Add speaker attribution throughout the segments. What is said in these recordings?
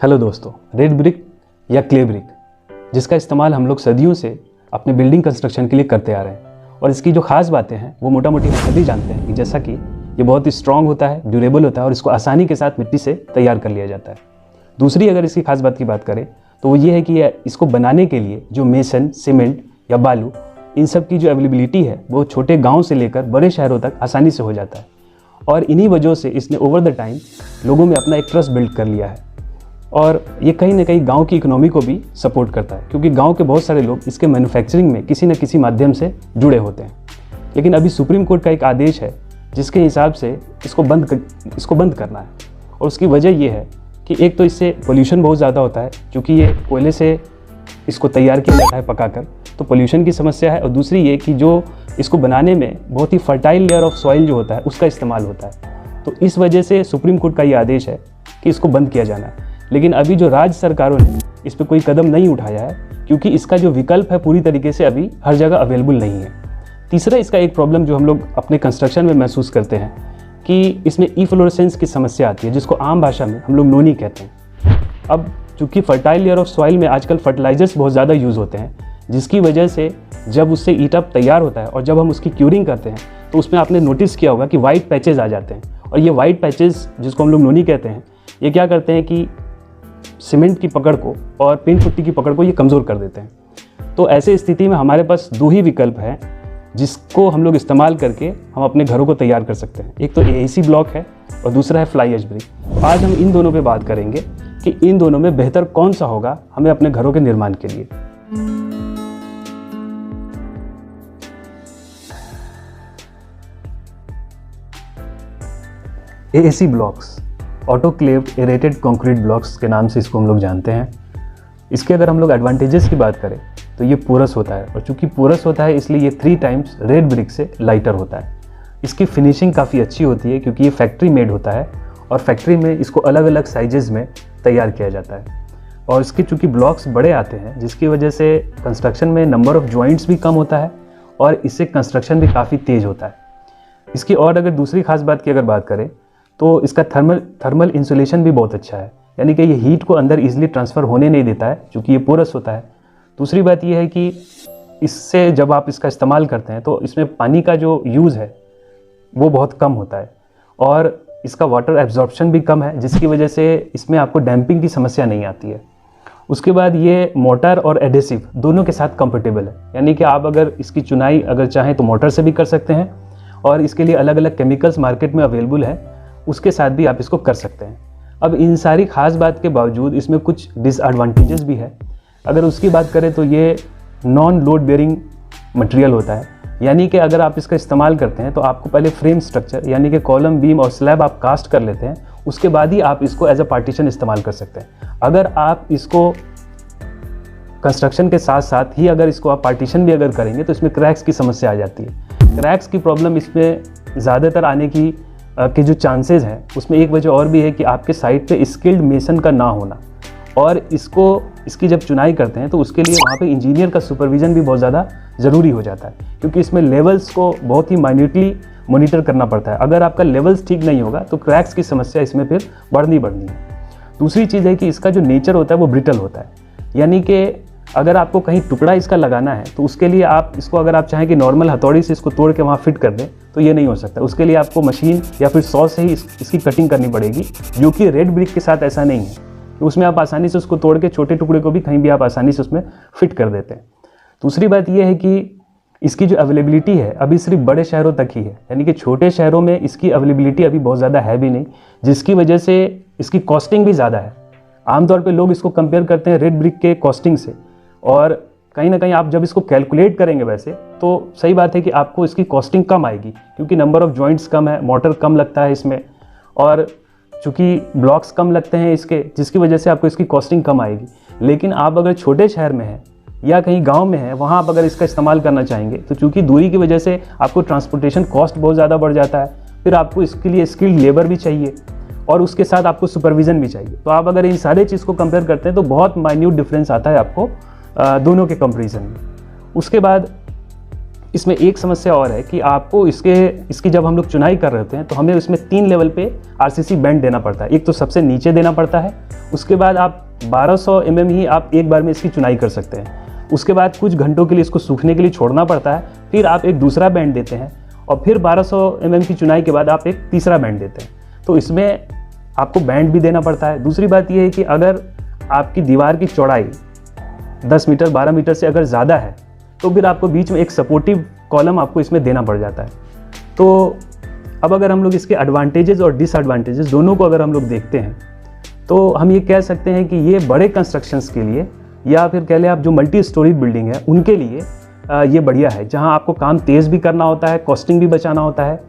Speaker 1: Hello दोस्तों, red brick या clay brick जिसका इस्तेमाल हम लोग सदियों से अपने बिल्डिंग कंस्ट्रक्शन के लिए करते आ रहे हैं और इसकी जो खास बातें हैं वो मोटा मोटी हम सभी जानते हैं कि जैसा कि ये बहुत ही स्ट्रॉन्ग होता है, ड्यूरेबल होता है और इसको आसानी के साथ मिट्टी से तैयार कर लिया जाता है। दूसरी अगर इसकी खास बात की बात करें तो वो ये है कि इसको बनाने के लिए जो मेसन, सीमेंट या बालू, इन सब की जो अवेलेबिलिटी है वो छोटे गाँव से लेकर बड़े शहरों तक आसानी से हो जाता है और इन्हीं वजहों से इसने ओवर द टाइम लोगों में अपना एक ट्रस्ट बिल्ड कर लिया है और ये कहीं ना कहीं गांव की इकोनॉमी को भी सपोर्ट करता है क्योंकि गांव के बहुत सारे लोग इसके मैन्युफैक्चरिंग में किसी न किसी माध्यम से जुड़े होते हैं। लेकिन अभी सुप्रीम कोर्ट का एक आदेश है जिसके हिसाब से इसको बंद करना है और उसकी वजह ये है कि एक तो इससे पोल्यूशन बहुत ज़्यादा होता है क्योंकि ये कोयले से इसको तैयार किया जाता है पकाकर, तो पोल्यूशन की समस्या है। और दूसरी ये कि जो इसको बनाने में बहुत ही फर्टाइल लेयर ऑफ सॉइल जो होता है उसका इस्तेमाल होता है, तो इस वजह से सुप्रीम कोर्ट का ये आदेश है कि इसको बंद किया जाना है। लेकिन अभी जो राज्य सरकारों ने इस पर कोई कदम नहीं उठाया है क्योंकि इसका जो विकल्प है पूरी तरीके से अभी हर जगह अवेलेबल नहीं है। तीसरा इसका एक प्रॉब्लम जो हम लोग अपने कंस्ट्रक्शन में महसूस करते हैं कि इसमें इफ्लोरेसेंस की समस्या आती है जिसको आम भाषा में हम लोग नोनी कहते हैं। अब चूँकि फर्टाइल लेयर ऑफ सॉइल में आजकल फर्टिलाइजर्स बहुत ज़्यादा यूज़ होते हैं जिसकी वजह से जब उससे ईटअप तैयार होता है और जब हम उसकी क्यूरिंग करते हैं तो उसमें आपने नोटिस किया होगा कि वाइट पैचेज आ जाते हैं और ये वाइट पैचेज जिसको हम लोग नोनी कहते हैं ये क्या करते हैं कि सीमेंट की पकड़ को और पेंट पुट्टी की पकड़ को ये कमज़ोर कर देते हैं। तो ऐसे स्थिति में हमारे पास दो ही विकल्प हैं जिसको हम लोग इस्तेमाल करके हम अपने घरों को तैयार कर सकते हैं। एक तो एएसी ब्लॉक है और दूसरा है फ्लाई एश ब्रिक। तो आज हम इन दोनों पे बात करेंगे कि इन दोनों में बेहतर कौन सा होगा हमें अपने घरों के निर्माण के लिए। AAC blocks, autoclaved aerated concrete blocks के नाम से इसको हम लोग जानते हैं। इसके अगर हम लोग एडवांटेजेस की बात करें तो ये पोरस होता है और चूंकि पोरस होता है इसलिए ये 3 टाइम्स रेड ब्रिक से लाइटर होता है। इसकी फिनिशिंग काफ़ी अच्छी होती है क्योंकि ये फैक्ट्री मेड होता है और फैक्ट्री में इसको अलग अलग साइजेज़ में तैयार किया जाता है और इसके चूँकि ब्लॉक्स बड़े आते हैं जिसकी वजह से कंस्ट्रक्शन में नंबर ऑफ़ जॉइंट्स भी कम होता है और इससे कंस्ट्रक्शन भी काफ़ी तेज़ होता है। इसकी और अगर दूसरी खास बात की अगर बात करें तो इसका थर्मल इंसुलेशन भी बहुत अच्छा है, यानी कि ये हीट को अंदर इजीली ट्रांसफ़र होने नहीं देता है क्योंकि ये पोरस होता है। दूसरी बात ये है कि इससे जब आप इसका इस्तेमाल करते हैं तो इसमें पानी का जो यूज़ है वो बहुत कम होता है और इसका वाटर एब्जॉर्प्शन भी कम है जिसकी वजह से इसमें आपको डैम्पिंग की समस्या नहीं आती है। उसके बाद ये मोटर और एडेसिव दोनों के साथ कंफर्टेबल है, यानी कि आप अगर इसकी चुनाई अगर चाहें तो मोटर से भी कर सकते हैं और इसके लिए अलग अलग केमिकल्स मार्केट में अवेलेबल है, उसके साथ भी आप इसको कर सकते हैं। अब इन सारी ख़ास बात के बावजूद इसमें कुछ डिसएडवांटेजेस भी है। अगर उसकी बात करें तो ये नॉन लोड बेयरिंग मटेरियल होता है, यानी कि अगर आप इसका इस्तेमाल करते हैं तो आपको पहले फ्रेम स्ट्रक्चर यानी कि कॉलम, बीम और स्लैब आप कास्ट कर लेते हैं, उसके बाद ही आप इसको एज अ पार्टीशन इस्तेमाल कर सकते हैं। अगर आप इसको कंस्ट्रक्शन के साथ साथ ही अगर इसको आप पार्टीशन भी अगर करेंगे तो इसमें क्रैक्स की समस्या आ जाती है। क्रैक्स की प्रॉब्लम इसमें ज़्यादातर आने की जो चांसेस हैं उसमें एक वजह और भी है कि आपके साइट पे स्किल्ड मेसन का ना होना और इसकी जब चुनाई करते हैं तो उसके लिए वहाँ पे इंजीनियर का सुपरविज़न भी बहुत ज़्यादा ज़रूरी हो जाता है क्योंकि इसमें लेवल्स को बहुत ही माइन्यूटली मॉनिटर करना पड़ता है। अगर आपका लेवल्स ठीक नहीं होगा तो क्रैक्स की समस्या इसमें फिर बढ़नी है। दूसरी चीज़ है कि इसका जो नेचर होता है वो ब्रिटल होता है, यानी कि अगर आपको कहीं टुकड़ा इसका लगाना है तो उसके लिए आप इसको अगर आप चाहें कि नॉर्मल हथौड़ी से इसको तोड़ के वहाँ फिट कर दें तो ये नहीं हो सकता। उसके लिए आपको मशीन या फिर सॉ से ही इसकी कटिंग करनी पड़ेगी, जो कि रेड ब्रिक के साथ ऐसा नहीं है। तो उसमें आप आसानी से उसको तोड़ के छोटे टुकड़े को भी कहीं भी आप आसानी से उसमें फिट कर देते हैं। दूसरी बात यह है कि इसकी जो अवेलेबिलिटी है अभी सिर्फ बड़े शहरों तक ही है, यानी कि छोटे शहरों में इसकी अवेलेबिलिटी अभी बहुत ज़्यादा है भी नहीं, जिसकी वजह से इसकी कॉस्टिंग भी ज़्यादा है। आमतौर पर लोग इसको कंपेयर करते हैं रेड ब्रिक के कॉस्टिंग से और कहीं ना कहीं आप जब इसको कैलकुलेट करेंगे वैसे तो सही बात है कि आपको इसकी कॉस्टिंग कम आएगी क्योंकि नंबर ऑफ़ जॉइंट्स कम है, मोटर कम लगता है इसमें और चूँकि ब्लॉक्स कम लगते हैं इसके, जिसकी वजह से आपको इसकी कॉस्टिंग कम आएगी। लेकिन आप अगर छोटे शहर में हैं या कहीं गांव में हैं वहाँ आप अगर इसका इस्तेमाल करना चाहेंगे तो चूँकि दूरी की वजह से आपको ट्रांसपोर्टेशन कॉस्ट बहुत ज़्यादा बढ़ जाता है, फिर आपको इसके लिए स्किल्ड लेबर भी चाहिए और उसके साथ आपको सुपरविज़न भी चाहिए। तो आप अगर इन सारे चीज़ को कंपेयर करते हैं तो बहुत माइन्यूट डिफरेंस आता है आपको दोनों के कंपैरिजन में। उसके बाद इसमें एक समस्या और है कि आपको इसकी जब हम लोग चुनाई कर रहे होते हैं तो हमें इसमें 3 लेवल पे आरसीसी बैंड देना पड़ता है। एक तो सबसे नीचे देना पड़ता है, उसके बाद आप 1200 mm ही आप एक बार में इसकी चुनाई कर सकते हैं। उसके बाद कुछ घंटों के लिए इसको सूखने के लिए छोड़ना पड़ता है, फिर आप एक दूसरा बैंड देते हैं और फिर 1200 mm की चुनाई के बाद आप एक तीसरा बैंड देते हैं। तो इसमें आपको बैंड भी देना पड़ता है। दूसरी बात यह है कि अगर आपकी दीवार की चौड़ाई 10 मीटर 12 मीटर से अगर ज़्यादा है तो फिर आपको बीच में एक सपोर्टिव कॉलम आपको इसमें देना पड़ जाता है। तो अब अगर हम लोग इसके एडवांटेजेस और डिसएडवांटेजेस दोनों को अगर हम लोग देखते हैं तो हम ये कह सकते हैं कि ये बड़े कंस्ट्रक्शंस के लिए या फिर कह लें आप जो मल्टी स्टोरी बिल्डिंग है उनके लिए ये बढ़िया है, जहाँ आपको काम तेज़ भी करना होता है, कॉस्टिंग भी बचाना होता है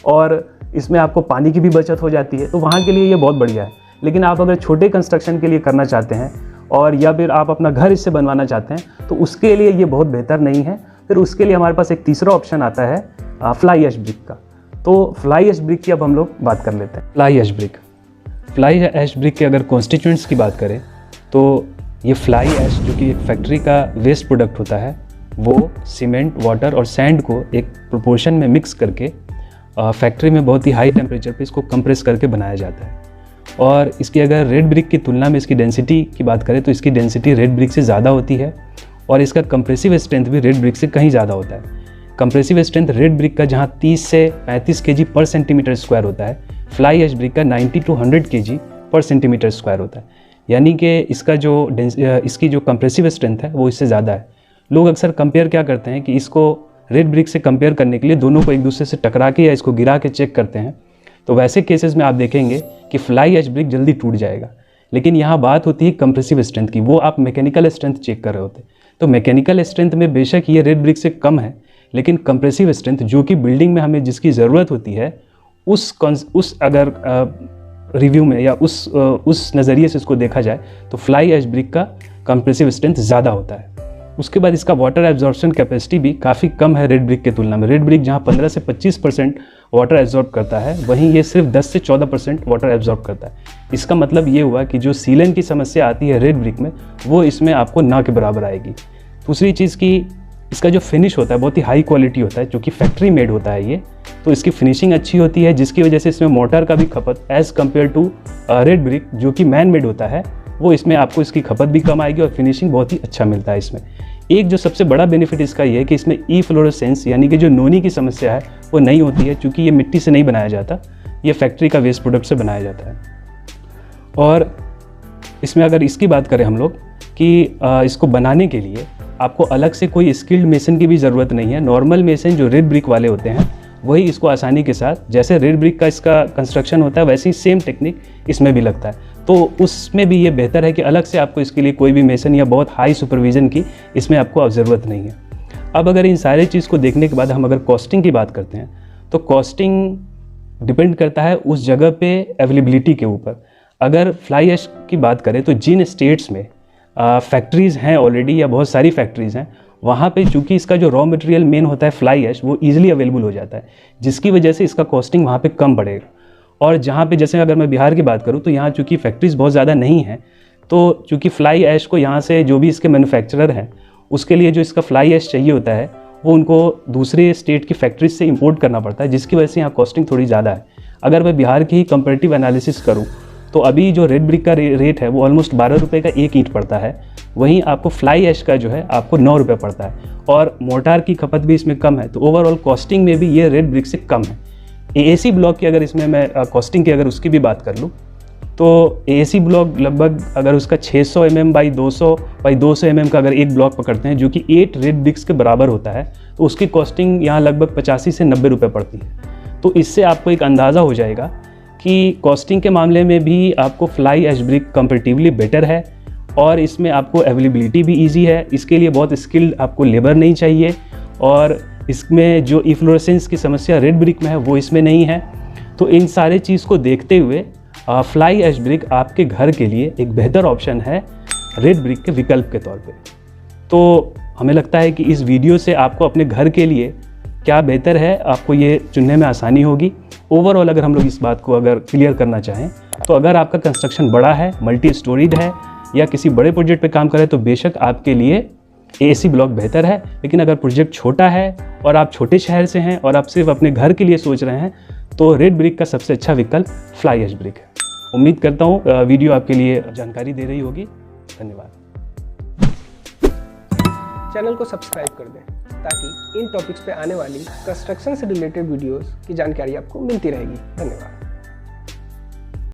Speaker 1: और इसमें आपको पानी की भी बचत हो जाती है, तो वहाँ के लिए ये बहुत बढ़िया है। लेकिन आप अगर छोटे कंस्ट्रक्शन के लिए करना चाहते हैं और या फिर आप अपना घर इससे बनवाना चाहते हैं तो उसके लिए ये बहुत बेहतर नहीं है। फिर उसके लिए हमारे पास एक तीसरा ऑप्शन आता है फ्लाई ऐश ब्रिक का। तो फ्लाई ऐश ब्रिक की अब हम लोग बात कर लेते हैं। फ्लाई ऐश ब्रिक के अगर कॉन्स्टिट्यूएंट्स की बात करें तो ये फ्लाई ऐश जो कि एक फैक्ट्री का वेस्ट प्रोडक्ट होता है, वो सीमेंट, वाटर और सैंड को एक प्रोपोर्शन में मिक्स करके फैक्ट्री में बहुत ही हाई टेम्परेचर पे इसको कंप्रेस करके बनाया जाता है। और इसकी अगर रेड ब्रिक की तुलना में इसकी डेंसिटी की बात करें तो इसकी डेंसिटी रेड ब्रिक से ज़्यादा होती है और इसका कंप्रेसिव स्ट्रेंथ भी रेड ब्रिक से कहीं ज़्यादा होता है। कंप्रेसिव स्ट्रेंथ रेड ब्रिक का जहाँ 30 से 35 kg पर सेंटीमीटर स्क्वायर होता है, फ्लाई ऐश ब्रिक का 90 to 100 kg पर सेंटीमीटर स्क्वायर होता है। यानी कि इसकी जो कंप्रेसिव स्ट्रेंथ है वो इससे ज़्यादा है। लोग अक्सर कंपेयर क्या करते हैं कि इसको रेड ब्रिक से कंपेयर करने के लिए दोनों को एक दूसरे से टकरा के या इसको गिरा के चेक करते हैं। तो वैसे केसेस में आप देखेंगे कि फ्लाई ऐश ब्रिक जल्दी टूट जाएगा। लेकिन यहाँ बात होती है कंप्रेसिव स्ट्रेंथ की, वो आप मैकेनिकल स्ट्रेंथ चेक कर रहे होते हैं। तो मैकेनिकल स्ट्रेंथ में बेशक ये रेड ब्रिक से कम है, लेकिन कंप्रेसिव स्ट्रेंथ जो कि बिल्डिंग में हमें जिसकी ज़रूरत होती है उस अगर रिव्यू में या उस नज़रिए से इसको देखा जाए तो फ्लाई ऐश ब्रिक का कंप्रेसिव स्ट्रेंथ ज़्यादा होता है। उसके बाद इसका वाटर एब्जॉर्प्शन कैपेसिटी भी काफ़ी कम है रेड ब्रिक के तुलना में। रेड ब्रिक जहाँ 15 से 25% वाटर एब्जॉर्ब करता है, वहीं ये सिर्फ 10 से 14% वाटर एब्जॉर्ब करता है। इसका मतलब ये हुआ कि जो सीलन की समस्या आती है रेड ब्रिक में, वो इसमें आपको ना के बराबर आएगी। दूसरी चीज़ की इसका जो फिनिश होता है बहुत ही हाई क्वालिटी होता है, जो कि फैक्ट्री मेड होता है ये, तो इसकी फिनिशिंग अच्छी होती है, जिसकी वजह से इसमें मोटर का भी खपत as compare to red brick जो कि मैन मेड होता है, वो इसमें आपको इसकी खपत भी कम आएगी और फिनिशिंग बहुत ही अच्छा मिलता है इसमें। एक जो सबसे बड़ा बेनिफिट इसका ये है कि इसमें ई-फ्लोरोसेंस यानी कि जो नोनी की समस्या है वो नहीं होती है, क्योंकि ये मिट्टी से नहीं बनाया जाता, ये फैक्ट्री का वेस्ट प्रोडक्ट से बनाया जाता है। और इसमें अगर इसकी बात करें हम लोग कि इसको बनाने के लिए आपको अलग से कोई स्किल्ड मेसन की भी ज़रूरत नहीं है। नॉर्मल मेसन जो रेड ब्रिक वाले होते हैं वही इसको आसानी के साथ, जैसे रेड ब्रिक का इसका कंस्ट्रक्शन होता है वैसे ही सेम टेक्निक इसमें भी लगता है। तो उसमें भी ये बेहतर है कि अलग से आपको इसके लिए कोई भी मेसन या बहुत हाई सुपरविज़न की इसमें आपको ज़रूरत नहीं है। अब अगर इन सारे चीज़ को देखने के बाद हम अगर कॉस्टिंग की बात करते हैं तो कॉस्टिंग डिपेंड करता है उस जगह पे अवेलेबिलिटी के ऊपर। अगर फ्लाई ऐश की बात करें तो जिन स्टेट्स में फैक्ट्रीज़ हैं ऑलरेडी या बहुत सारी फैक्ट्रीज़ हैं, वहाँ पे चूँकि इसका जो रॉ मटेरियल मेन होता है फ्लाई ऐश, वो ईजिली अवेलेबल हो जाता है, जिसकी वजह से इसका कॉस्टिंग वहाँ पे कम पड़ेगा। और जहाँ पे जैसे अगर मैं बिहार की बात करूँ तो यहाँ चूँकि फैक्ट्रीज़ बहुत ज़्यादा नहीं हैं, तो चूँकि फ्लाई ऐश को यहाँ से जो भी इसके मैन्युफैक्चरर हैं उसके लिए जो इसका फ्लाई ऐश चाहिए होता है वो उनको दूसरे स्टेट की फैक्ट्रीज से इंपोर्ट करना पड़ता है, जिसकी वजह से यहाँ कॉस्टिंग थोड़ी ज़्यादा है। अगर मैं बिहार की ही कंपैरेटिव एनालिसिस करूँ तो अभी जो रेड ब्रिक का रेट है वो ऑलमोस्ट 12 रुपये का एक ईंट पड़ता है, वहीं आपको फ्लाई ऐश का जो है आपको 9 रुपये पड़ता है और मोटार की खपत भी इसमें कम है। तो ओवरऑल कॉस्टिंग में भी ये रेड ब्रिक से कम है। एएसी ब्लॉक की अगर इसमें मैं कॉस्टिंग की अगर उसकी भी बात कर लूँ तो एएसी ब्लॉक लगभग अगर उसका 600 mm बाई 200 mm का अगर एक ब्लॉक पकड़ते हैं जो कि 8 रेड ब्रिक्स के बराबर होता है, तो उसकी कॉस्टिंग यहाँ लगभग 85 से 90 रुपये पड़ती है। तो इससे आपको एक अंदाज़ा हो जाएगा कि कॉस्टिंग के मामले में भी आपको fly ash brick comparatively better है और इसमें आपको अवेलेबिलिटी भी ईजी है। इसके लिए बहुत स्किल्ड आपको लेबर नहीं चाहिए और इसमें जो इफ्लोरेसेंस की समस्या रेड ब्रिक में है वो इसमें नहीं है। तो इन सारे चीज़ को देखते हुए फ्लाई ऐश ब्रिक आपके घर के लिए एक बेहतर ऑप्शन है रेड ब्रिक के विकल्प के तौर पे। तो हमें लगता है कि इस वीडियो से आपको अपने घर के लिए क्या बेहतर है आपको ये चुनने में आसानी होगी। ओवरऑल अगर हम लोग इस बात को अगर क्लियर करना चाहें तो अगर आपका कंस्ट्रक्शन बड़ा है, मल्टी स्टोरीड है या किसी बड़े प्रोजेक्ट पे काम कर रहे हैं तो बेशक आपके लिए AC ब्लॉक बेहतर है, लेकिन अगर प्रोजेक्ट छोटा है और आप छोटे शहर से हैं और आप सिर्फ अपने घर के लिए सोच रहे हैं तो रेड ब्रिक का सबसे अच्छा विकल्प फ्लाई ऐश ब्रिक है। उम्मीद करता हूँ वीडियो आपके लिए जानकारी दे रही होगी। धन्यवाद।
Speaker 2: चैनल को सब्सक्राइब कर दें ताकि इन टॉपिक्स पे आने वाली कंस्ट्रक्शन से रिलेटेड वीडियोस की जानकारी आपको मिलती रहेगी। धन्यवाद।